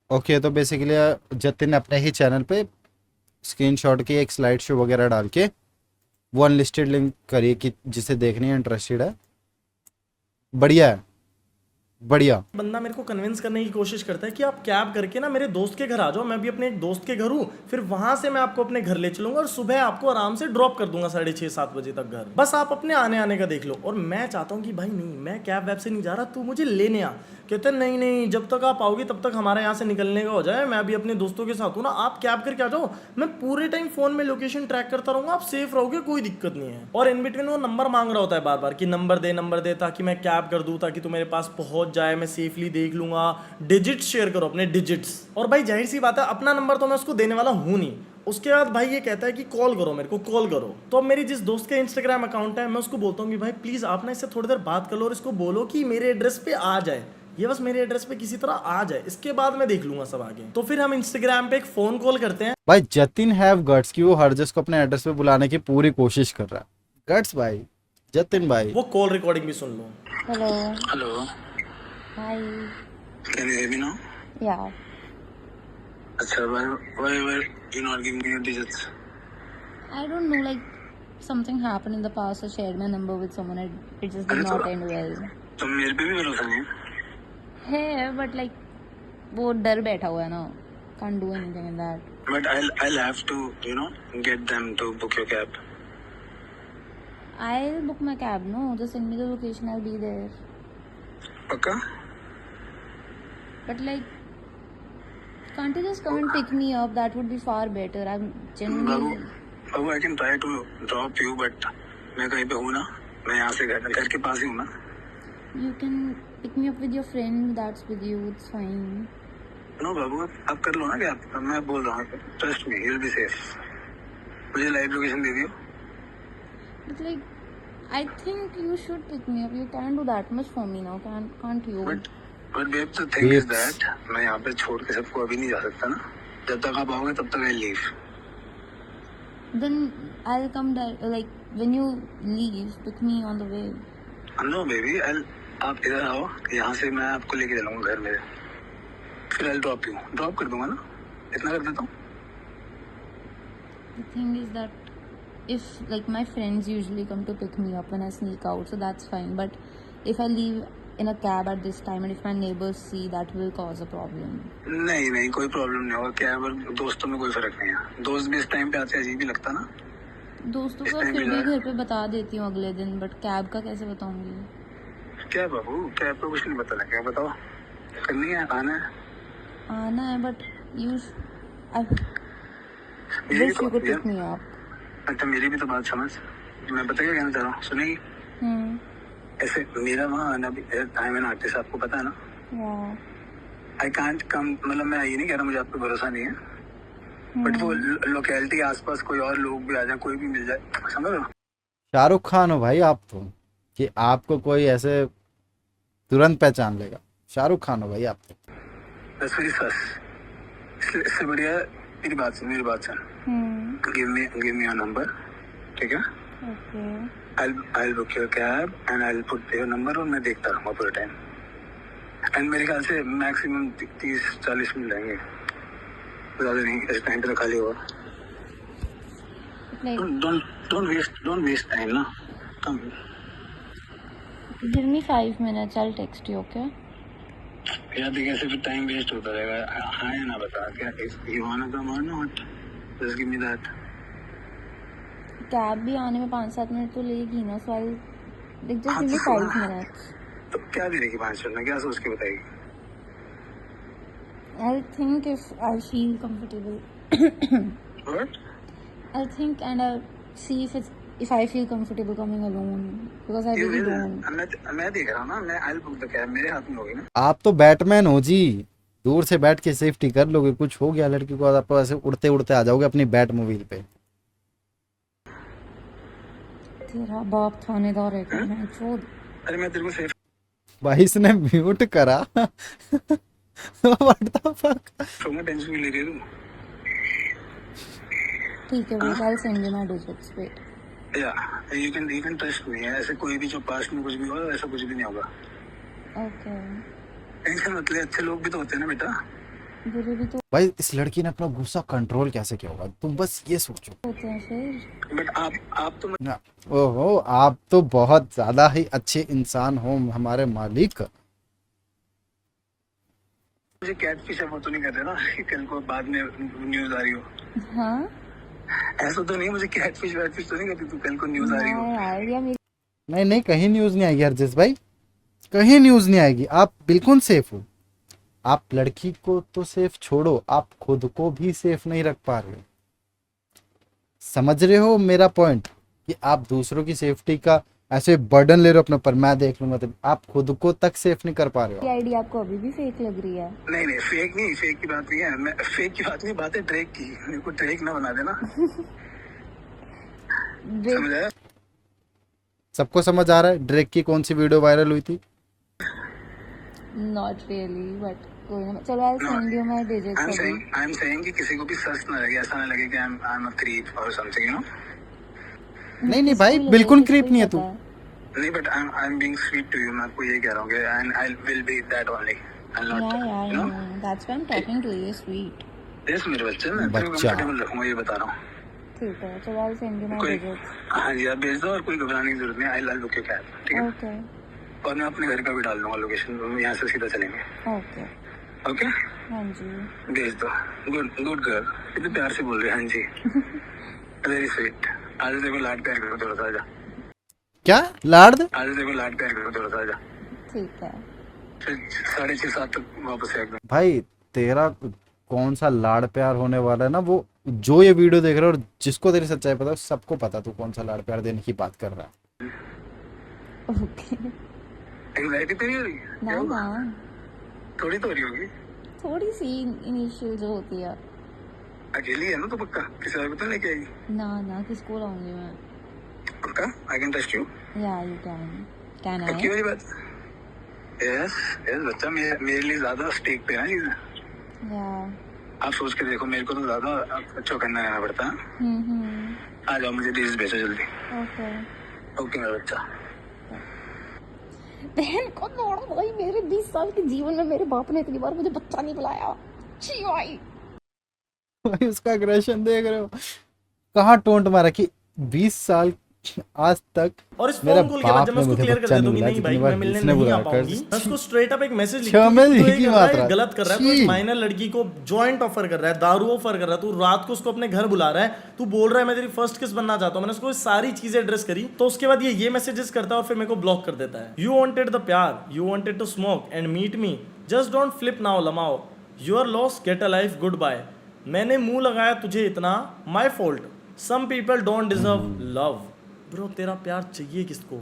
ओके तो बेसिकली जतिन ने अपने ही चैनल पे स्क्रीनशॉट की एक स्लाइड शो वगैरह डाल के वो अनलिस्टेड लिंक करिए कि जिसे देखने इंटरेस्टेड है। बढ़िया है, बढ़िया। बंदा मेरे को कन्विंस करने की कोशिश करता है कि आप कैब करके ना मेरे दोस्त के घर आ जाओ, मैं भी अपने एक दोस्त के घर हूँ, फिर वहां से मैं आपको अपने घर ले चलूंगा और सुबह आपको आराम से ड्रॉप कर दूंगा 6:30-7 बजे तक घर, बस आप अपने आने आने का देख लो। और मैं चाहता हूँ कि भाई नहीं, मैं कैब वैब से नहीं जा रहा, तू मुझे लेने आ। कहते हैं नहीं नहीं, जब तक आप आओगे तब तक हमारे यहाँ से निकलने का हो जाए, मैं अभी अपने दोस्तों के साथ हूँ ना, आप कैब करके आ जाओ, मैं पूरे टाइम फोन में लोकेशन ट्रैक करता रहूंगा, आप सेफ रहोगे, कोई दिक्कत नहीं है। और इन बिटवीन वो नंबर मांग रहा होता है बार बार कि नंबर दे ताकि मैं कैब कर दूं, ताकि तू मेरे पास पहुंच जाए, मैं सेफली देख लूंगा, डिजिट्स शेयर करो अपने डिजिट्स। और भाई जाहिर सी बात है अपना नंबर तो मैं उसको देने वाला हूँ नहीं। उसके बाद भाई ये कहता है कि कॉल करो, मेरे को कॉल करो। तो अब मेरी जिस दोस्त का इंस्टाग्राम अकाउंट है मैं उसको बोलता हूँ कि भाई प्लीज आप ना इससे थोड़ी देर बात कर लो और इसको बोलो कि मेरे एड्रेस पे आ जाए, ये बस मेरे एड्रेस पे किसी तरह आ जाए, इसके बाद मैं देख लूंगा सब आगे। तो फिर हम इंस्टाग्राम पे एक फोन कॉल करते हैं। भाई जतिन हैव गट्स कि वो हरजस को अपने एड्रेस पे बुलाने की पूरी कोशिश कर रहा है। गट्स भाई, जतिन भाई। वो कॉल रिकॉर्डिंग भी सुन लो। Hello. Hello, Hi. Can you hear me now? Yeah. अच्छा, why you not giving me your digits? I don't know, like something happened in the past. I shared my number with someone. It just did अरे not तो- end well. तो मेरे पे भी भरोसा नहीं है। है but like वो डर बैठा हुआ है ना. Can't do anything in that. But I'll have to, get them to book your cab. I'll book my cab. No, just send me the location. I'll be there. पक्का? But like, can't you just come and pick me up? That would be far better. I'm genuinely. Babu, I can try to drop you, but मैं कहीं पे हूँ ना, मैं यहाँ से घर के पास ही हूँ ना। You can pick me up with your friend. That's with you. It's fine. No बाबू, आप कर लो ना क्या? मैं बोल रहा हूँ, trust me, you'll be safe. मुझे लाइव लोकेशन दे दियो। But like, I think you should pick me up. You can't do that much for me now, can't you? But babe, the thing is Babes. that मैं यहाँ पे छोड़ के सबको अभी नहीं जा सकता ना। जब तक आप आओगे तब तक I leave. Then I'll come there. Like when you leave, pick me on the way. No baby, आप इधर आओ, यहाँ से मैं आपको लेके चलूँगा घर मेरे। फिर I'll drop you. ड्रॉप कर दूंगा ना, इतना कर देता हूँ। The thing is that if like my friends usually come to pick me up when I sneak out, so that's fine. But if I leave in a cab at this time and if my neighbors see, that will cause a problem. नहीं, कोई problem नहीं होगा। Cab और दोस्तों में कोई फर्क नहीं है। दोस्त भी इस टाइम पे आते हैं, अजीब ही लगता ना। दोस्तों इस को time फिर पे भी जाए। घर पे बता देती हूँ अगले दिन, बट कैब का कैसे बताऊंगी? क्या बाबू, कैब पे कुछ नहीं पता लगा, बताओ। करनी है, आना है। आना है, but you I मेरी wish you could यार, pick me up. अच्छा मेरी भी तो बात समझ। मैं पता क्या कहना चाह रहा हूँ, सुनेगी? ऐसे मेरा वहाँ आना भी टाइम है ना आर्टिस्ट, आपको पता है ना। Yeah. आई कांट कम, मतलब मैं ये नहीं कह रहा मुझे आप पे भरोसा नहीं है, बट वो लोकेलिटी आसपास कोई और लोग भी आ जाए, कोई भी मिल जाए, समझ लो। शाहरुख खान हो भाई आप तो, कि आपको कोई ऐसे तुरंत पहचान लेगा। शाहरुख खान हो भाई आप तो। That's very sus. इससे बढ़िया मेरी बात सुन। गिव मी योर नंबर, ठीक है? Okay. I'll book your cab and I'll put your number और मैं देखता रहूँगा पूरे टाइम। एंड मेरे ख्याल से मैक्सिमम 30-40 मिनट लगेंगे, ज़्यादा नहीं। इस टाइम पे तो खाली होगा। Like, Don't waste time ना। Come. give me 5 minutes. I'll text you. Okay. यार देखिए, ऐसे फिर टाइम वेस्ट होता रहेगा। हाँ या ना बता, क्या you wanna come or not? Just give me that. Cab भी आने में 5-7 मिनट तो लेगी ना, so I'll like just हाँ, give me तो 5 सुना। minutes. तो क्या दे रही 5 मिनट में, क्या सोच के बताएगी? I'll think if I'll feel comfortable. What? I'll think and I'll see if it's if I feel comfortable coming alone, because I You really will. don't. मैं देख रहा हूँ ना, मैं आई बुक द कैब, मेरे हाथ में होगी ना। आप तो बैटमैन हो जी, दूर से बैठ के सेफ्टी कर लोगे, कुछ हो गया लड़की को आप ऐसे उड़ते उड़ते आ जाओगे अपनी बैट मोबाइल पे। तेरा बाप थानेदार है क्या? मैं छोड़। अरे मैं तेरे को सेफ भाई इसने म्यूट करा। What the fuck. रहूंगा, टेंशन नहीं ले रही तू। ठीक है, wait, I'll send you my digits. Wait. या यू कैन ट्रस्ट मी, ऐसे कोई भी जो पास्ट में कुछ भी हो ऐसा कुछ भी नहीं होगा। Okay. टेंशन मत ले, अच्छे लोग भी तो होते हैं ना बेटा। बुरे भी तो भाई इस लड़की ने अपना गुस्सा कंट्रोल कैसे किया होगा, तुम बस ये सोचो होते हैं फिर। बट आप तो ना। ओहो, आप तो बहुत ज्यादा ही अच्छे इंसान हो हमारे मालिक। मुझे कैटफिश है वो तो नहीं कहते ना कि कल को बाद में न्यूज आ रही हो। हाँ ऐसा तो नहीं, मुझे कैटफिश वैटफिश तो नहीं कहती तू कल को न्यूज आ रही हो। यार, या मेरी नहीं नहीं, कहीं न्यूज नहीं आएगी हरजिस भाई, कहीं न्यूज नहीं आएगी। आप बिल्कुल सेफ हो। आप लड़की को तो सेफ छोड़ो, आप खुद को भी सेफ नहीं रख पा रहे हो। समझ रहे हो मेरा पॉइंट, कि आप दूसरों की सेफ्टी का ऐसे बर्डन ले रहे हो अपने ऊपर, मैं देख लूंगा, तो आप खुद को तक सेफ नहीं कर पा रहे हो। आईडी आपको अभी भी फेक लग रही है। नहीं फेक नहीं, फेक की बात नहीं है, मैं फेक की बात नहीं, बात है ड्रेक की। मेरे को ड्रेक ना बना देना, समझ आया? सबको समझ आ रहा है ड्रेक की कौन सी वीडियो वायरल हुई थी? Not really, but कोई ना, चलो I'll send you my digits अभी। आई एम सेइंग कि किसी को भी सच ना लगे, ऐसा ना लगे कि I am a creep or something, you know. नहीं नहीं भाई, बिल्कुल क्रीप नहीं है तू। नहीं but I am being sweet to you, मैं आपको ये कह रहा हूँ कि and I will be that only, I Yeah, not, yeah, I you know. know. That's why I'm talking to you, sweet. Yes मेरे बच्चे, मैं तेरे को बच्चा। कंफर्टेबल रखूंगा, ये बता रहा हूँ। ठीक है, चलो I'll send you my कोई digits. हाँ जी, आप भेज दो और कोई घबराने की जरूरत नहीं, आई बुक योर कैब, ठीक है? Okay, और मैं अपने घर का भी डाल दूंगा लोकेशन, यहाँ से सीधा चलेंगे, okay. ओके? हाँ जी। भेज दो। गुड गर्ल, इतने प्यार से बोल रहे हैं, हाँ जी। Very sweet. आज देखो लाड प्यार करो थोड़ा सा, आजा। क्या लाड? आज देखो लाड प्यार करो थोड़ा सा, आजा। ठीक है। फिर 6:30-7 तक वापस आ एकदम। भाई तेरा कौन सा लाड़ प्यार होने वाला है ना, वो जो ये वीडियो देख रहा है और जिसको तेरी सच्चाई पता है सबको पता तू कौन सा लाड़ प्यार देने की बात कर रहा है। ओके। एंग्जाइटी तो नहीं हो रही है? ना ना, थोड़ी तो हो रही होगी। थोड़ी सी इनिशियल जो होती है। अकेली है ना तो पक्का, किसी और को तो लेके आएगी? ना ना, किसको लाऊंगी मैं? पक्का? I can trust you? या यू कैन पक्की आई? वाली बात? यस बच्चा, मेरे लिए ज्यादा स्टेक पे है चीजें। या आप सोच के देखो, मेरे को तो ज्यादा चौकन्ना रहना पड़ता है। आ जाओ, मुझे डिश भेजो जल्दी। ओके। ओके मेरा बच्चा। बहन को दौड़ो भाई, मेरे 20 साल के जीवन में मेरे बाप ने इतनी बार मुझे बच्चा नहीं बुलाया। छी भाई। भाई उसका अग्रेशन देख रहे हो, कहाँ टोंट मारा कि 20 साल आज तक और इस मेरा फोन कॉल के बाद बाप जब ने मैं उसको मुझे क्लियर कर बच्चा दे नहीं दूंगी, बुलाया, नहीं भाई जितनी मैं बार मिलने इसने नहीं आ बुलाया पाऊंगी, कर। मैं उसको स्ट्रेट अप एक मैसेज लिख शामिल दूंगी, ही की बात रहा है। गलत कर रहा है, तू छी। एक माइनर लड़की को जॉइंट ऑफर कर रहा है, दारू ऑफर कर रहा है, तू रात को उसको अपने घर बुला रहा है, तू बोल रहा है मैं तेरी फर्स्ट किस बनना चाहता हूँ। मैंने उसको सारी चीजें एड्रेस करी, तो उसके बाद ये मैसेजेस करता है और फिर मेरे को ब्लॉक कर देता है। यू वांटेड द प्यार, you wanted to smoke and meet me, just don't flip now lmao, you are lost, get a life, goodbye. मैंने मुंह लगाया तुझे इतना, my fault, some people don't deserve love. Bro तेरा प्यार चाहिए किसको?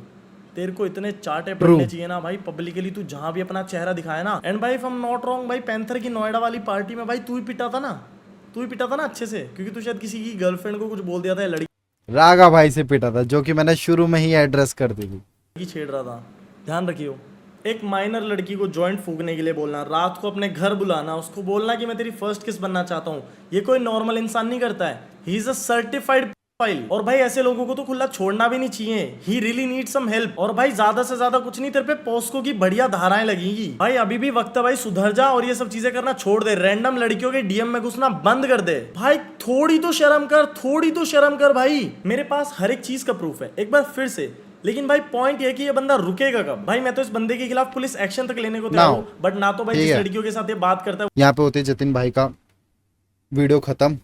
तेरे को इतने चाटे पड़ने चाहिए ना भाई पब्लिकली, तू जहां भी अपना चेहरा दिखाए ना। एंड भाई if I am not wrong भाई, पैंथर की नोएडा वाली पार्टी में भाई तू ही पिटा था ना अच्छे से, क्योंकि तू शायद किसी की गर्लफ्रेंड को कुछ बोल दिया था, लड़की रागा भाई से पिटा था, जो कि मैंने शुरू में ही एड्रेस कर दी थी। छेड़ रहा था। ध्यान रखियो, एक माइनर लड़की को जॉइंट फूकने के लिए बोलना, रात को अपने घर बुलाना, उसको बोलना कि मैं तेरी फर्स्ट किस बनना चाहता हूँ, ये कोई नॉर्मल इंसान नहीं करता है। He is a certified file. और भाई ऐसे लोगों को तो खुला छोड़ना भी नहीं चाहिए। He really need some help. और भाई ज्यादा से ज्यादा कुछ नहीं, तेरे पे पॉस्को की बढ़िया धाराएं लगेंगी भाई, अभी भी वक्त है भाई, सुधर जा और ये सब चीजें करना छोड़ दे। रैंडम लड़कियों के डीएम में घुसना बंद कर दे भाई, थोड़ी तो शर्म कर भाई। मेरे पास हर एक चीज का प्रूफ है, एक बार फिर से। लेकिन भाई पॉइंट ये कि ये बंदा रुकेगा कब? भाई मैं तो इस बंदे के खिलाफ पुलिस एक्शन तक लेने को तैयार हूं, बट ना तो भाई जिस लड़कियों के साथ ये बात करता है यहाँ पे होते जतिन भाई का वीडियो खत्म,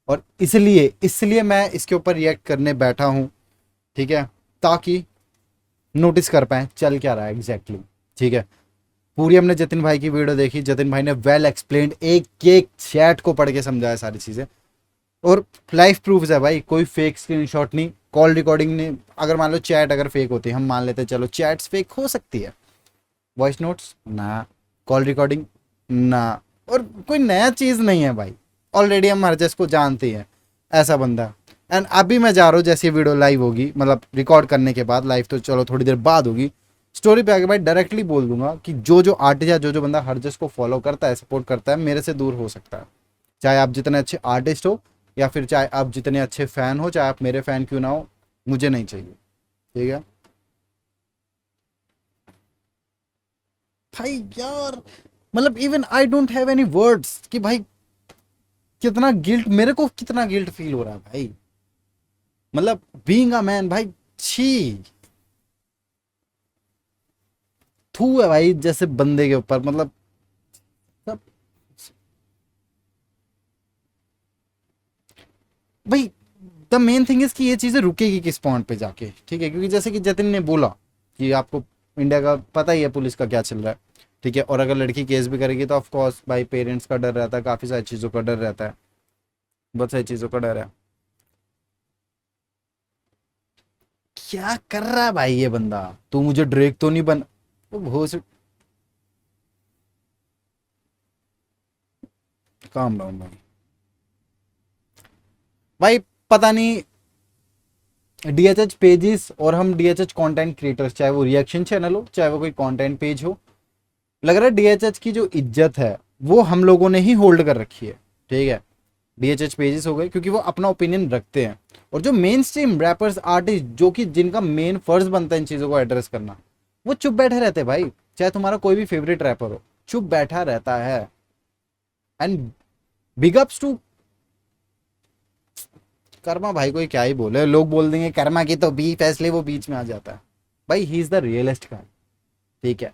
और इसलिए मैं इसके ऊपर रिएक्ट करने बैठा हूँ, ठीक है, ताकि नोटिस कर पाए चल क्या रहा है एग्जैक्टली। ठीक है, पूरी हमने जतिन भाई की वीडियो देखी, जतिन भाई ने वेल एक्सप्लेन्ड एक चैट को पढ़ के समझाया सारी चीजें, और लाइफ प्रूफ है भाई, कोई फेक स्क्रीनशॉट नहीं, कॉल रिकॉर्डिंग नहीं। अगर मान लो चैट अगर फेक होती है, हम मान लेते हैं चलो चैट्स फेक हो सकती है, वॉइस नोट्स ना, कॉल रिकॉर्डिंग ना, और कोई नया चीज़ नहीं है भाई। ऑलरेडी हम हरजस को जानते हैं ऐसा बंदा। एंड अभी मैं जा रहा हूँ, जैसे वीडियो लाइव होगी, मतलब रिकॉर्ड करने के बाद, लाइव तो चलो थोड़ी देर बाद होगी, स्टोरी पे आके भाई डायरेक्टली बोल दूंगा कि जो जो आर्टिस्ट या जो जो बंदा हरजस को फॉलो करता है, सपोर्ट करता है, मेरे से दूर हो सकता है। चाहे आप जितने अच्छे आर्टिस्ट हो या फिर चाहे आप जितने अच्छे फैन हो, चाहे आप मेरे फैन क्यों ना हो, मुझे नहीं चाहिए, ठीक है भाई। यार मतलब even I don't have any words कि भाई कितना गिल्ट, मेरे को कितना गिल्ट फील हो रहा है भाई, मतलब बीइंग अ मैन भाई। छी, थू है भाई जैसे बंदे के ऊपर, मतलब सब भाई। द मेन थिंग इज कि ये चीजें रुकेगी किस पॉइंट पे जाके, ठीक है, क्योंकि जैसे कि जतिन ने बोला कि आपको इंडिया का पता ही है पुलिस का क्या चल रहा है, ठीक है, और अगर लड़की केस भी करेगी तो ऑफ कोर्स भाई पेरेंट्स का डर रहता है, काफी सारी चीजों का डर रहता है, बहुत सारी चीजों का डर है। क्या कर रहा है भाई ये बंदा, तू मुझे ड्रेक तो नहीं बन, वो काम डाउन भाई। भाई पता नहीं डीएचएच पेजेस और हम डीएचएच कंटेंट क्रिएटर्स, चाहे वो रिएक्शन चैनल हो चाहे वो कोई कंटेंट पेज हो, लग रहा है डीएचएच की जो इज्जत है वो हम लोगों ने ही होल्ड कर रखी है, ठीक है। डीएचएच पेजेस हो गए क्योंकि वो अपना ओपिनियन रखते हैं, और जो मेन स्ट्रीम रैपर्स आर्टिस्ट जो कि जिनका मेन फर्ज बनता है इन चीज़ों को एड्रेस करना, वो चुप बैठे रहते हैं भाई। चाहे तुम्हारा कोई भी फेवरेट रैपर हो, चुप बैठा रहता है। And big ups to karma भाई, कोई क्या ही बोले, लोग बोल देंगे कर्मा की तो बीफ है इसलिए वो बीच में आ जाता है। भाई ही इज द रियलिस्ट गाय, ठीक है।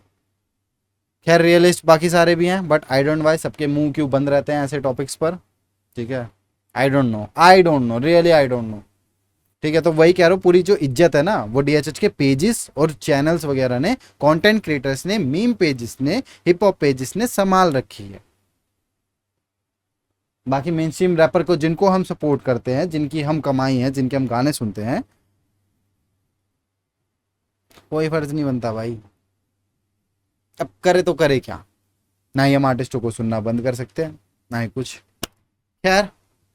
खैर रियलिस्ट बाकी सारे भी हैं, बट आई डोंट वाई सबके मुंह क्यों बंद रहते हैं ऐसे टॉपिक्स पर, ठीक है। I don't no really I don't no, ठीक है। तो वही कह रहा हूँ, पूरी जो इज्जत है ना वो डीएचएच के पेजेस और चैनल्स वगैरह ने, कंटेंट क्रिएटर्स ने, मीम पेजेस ने, हिप हॉप पेजेस ने संभाल रखी है। बाकी मेन स्ट्रीम रैपर को जिनको हम सपोर्ट करते हैं, जिनकी हम कमाई है, जिनके हम गाने सुनते हैं, कोई फर्ज नहीं बनता भाई। अब करे तो करे क्या, ना ही हम आर्टिस्टों को सुनना बंद कर सकते हैं ना ही कुछ। खैर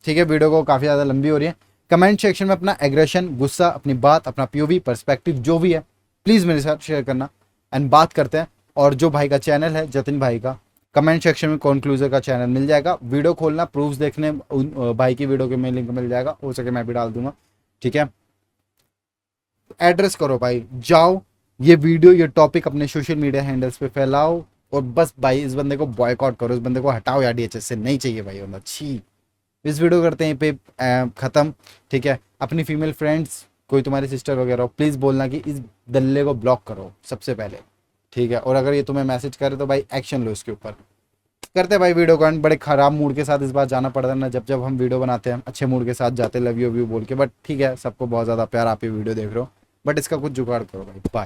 ठीक है, वीडियो को काफ़ी ज़्यादा लंबी हो रही है। कमेंट सेक्शन में अपना एग्रेशन, गुस्सा, अपनी बात, अपना पीओवी पर्सपेक्टिव जो भी है प्लीज़ मेरे साथ शेयर करना एंड बात करते हैं। और जो भाई का चैनल है जतिन भाई का, कमेंट सेक्शन में कॉन्क्लूजर का चैनल मिल जाएगा, वीडियो खोलना, प्रूफ्स देखने, भाई की वीडियो के में लिंक मिल जाएगा, हो सके मैं भी डाल दूंगा, ठीक है। एड्रेस करो भाई, जाओ ये वीडियो, ये टॉपिक अपने सोशल मीडिया हैंडल्स पे फैलाओ, और बस भाई इस बंदे को बॉयकॉट करो, इस बंदे को हटाओ यार, डीएचएस से नहीं चाहिए भाई बंदा, छी। इस वीडियो करते हैं पे ख़त्म, ठीक है। अपनी फीमेल फ्रेंड्स, कोई तुम्हारी सिस्टर वगैरह हो, प्लीज़ बोलना कि इस दल्ले को ब्लॉक करो सबसे पहले, ठीक है। और अगर ये तुम्हें मैसेज करे तो भाई एक्शन लो इसके ऊपर। करते भाई वीडियो का, बड़े ख़राब मूड के साथ इस बार जाना पड़ता है ना, जब जब हम वीडियो बनाते हैं अच्छे मूड के साथ जाते, लव यू बोल के, बट ठीक है, सबको बहुत ज़्यादा प्यार, आप ये वीडियो देख रहे हो, बट इसका कुछ जुगाड़ करो भाई। बाय।